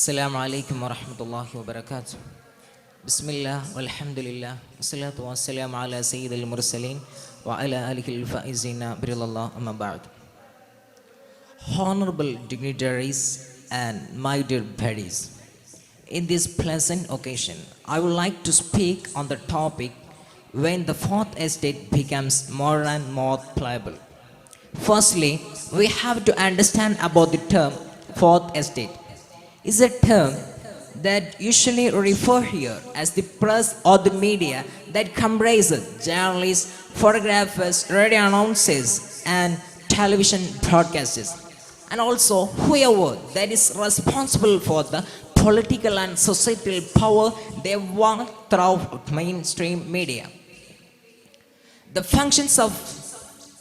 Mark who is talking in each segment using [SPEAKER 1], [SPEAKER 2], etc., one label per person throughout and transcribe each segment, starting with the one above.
[SPEAKER 1] Assalamu alaikum wa rahmatullahi wa barakatuh. Bismillah, walhamdulillah, wassalatu wassalamu ala sayyidil mursaleen wa ala alihi al-faizina birillallah amma ba'd. Honorable dignitaries and my dear buddies, in this pleasant occasion, I would like to speak on the topic when the fourth estate becomes more and more pliable. Firstly, we have to understand about the term fourth estate. Is a term that usually refer here as the press or the media that comprises journalists, photographers, radio announcers, and television broadcasters, and also whoever that is responsible for the political and societal power they want through mainstream media. The functions of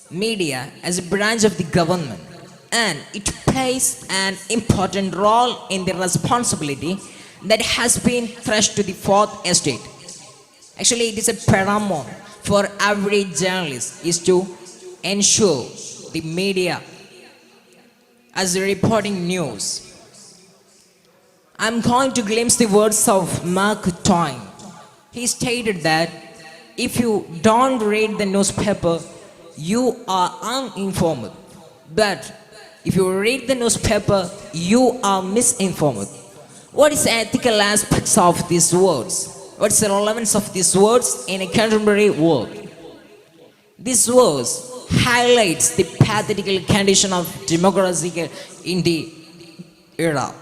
[SPEAKER 1] media as a branch of the government, and it plays an important role in the responsibility that has been thrust to the fourth estate. Actually, it is a paramount for every journalist is to ensure the media as reporting news. I'm going to glimpse the words of Mark Twain. He stated that if you don't read the newspaper, you are uninformed. But if you read the newspaper, you are misinformed. What is the ethical aspects of these words? What is the relevance of these words in a contemporary world? These words highlights the pathetical condition of democracy in the era.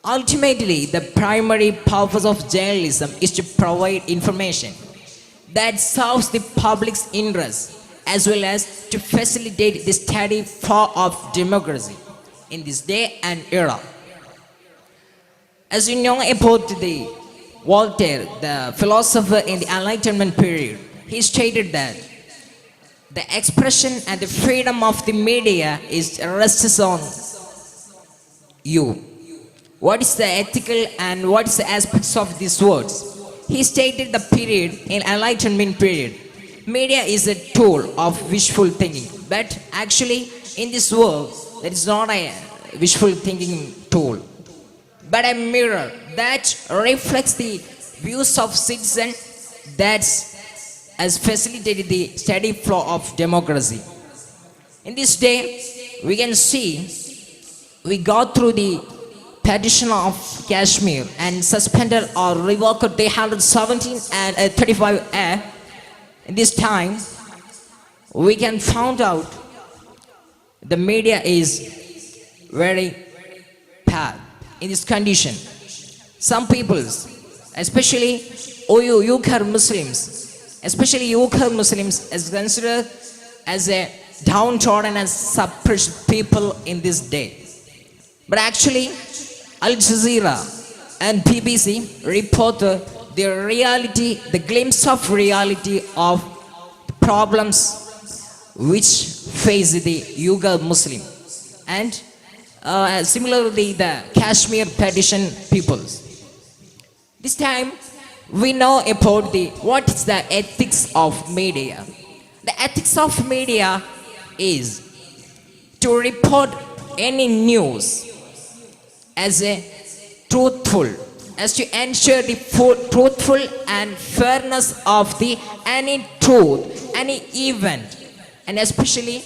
[SPEAKER 1] Ultimately, the primary purpose of journalism is to provide information that serves the public's interest, as well as to facilitate the steady flow of democracy in this day and era. As you know about the Voltaire, the philosopher in the Enlightenment period, he stated that the expression and the freedom of the media rests on you. What is the ethical and what is the aspects of these words? He stated the period in Enlightenment period, media is a tool of wishful thinking, but actually in this world there is not a wishful thinking tool, but a mirror that reflects the views of citizens that has facilitated the steady flow of democracy. In this day, we can see we got through the petition of Kashmir and suspended or revoked the 117 and 35A. In this time, we can find out the media is very bad in this condition. Some people, especially Uyghur Muslims, is considered as a downtrodden and suppressed people in this day. But actually, Al Jazeera and BBC report the reality, the glimpse of reality of problems which face the Uyghur Muslim and similarly the Kashmir petition peoples. This time we know about what is the ethics of media. The ethics of media is to report any news as a truthful, as to ensure the truthful and fairness of the any truth, any event, and especially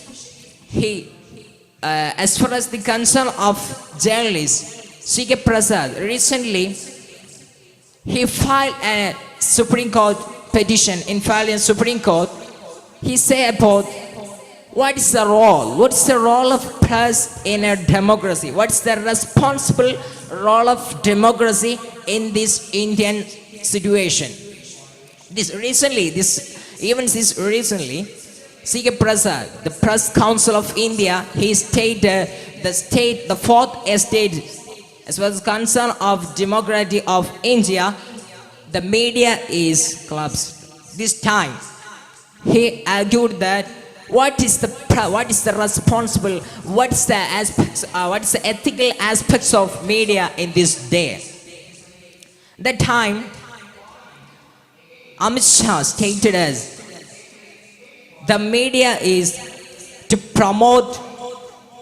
[SPEAKER 1] as far as the concern of journalist C.K. Prasad, recently he filed a Supreme Court petition in filing Supreme Court. He said about what is the role of press in a democracy? What is the responsible role of democracy in this Indian situation? Recently, C.K. Prasad, the Press Council of India, he stated the fourth estate, as well as concern of democracy of India, the media is collapsed. This time, he argued that what is the ethical aspects of media in this day? That time, Amit Shah stated as the media is to promote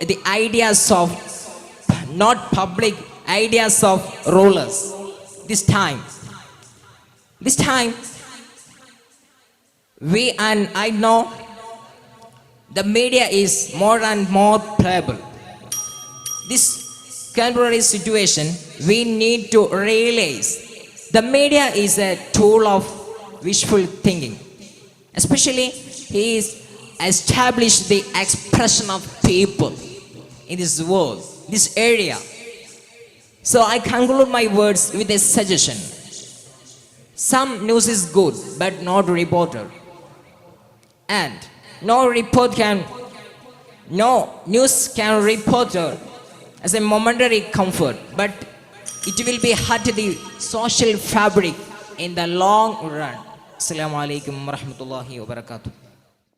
[SPEAKER 1] the ideas of not public ideas of rulers. This time, we and I know the media is more and more pliable. This contemporary situation, we need to realize the media is a tool of wishful thinking. Especially, he is established the expression of people in this world, this area. So I conclude my words with a suggestion. Some news is good, but not reported. And no news can report as a momentary comfort, but it will be hurt the social fabric in the long run. Assalamu alaikum warahmatullahi wabarakatuh.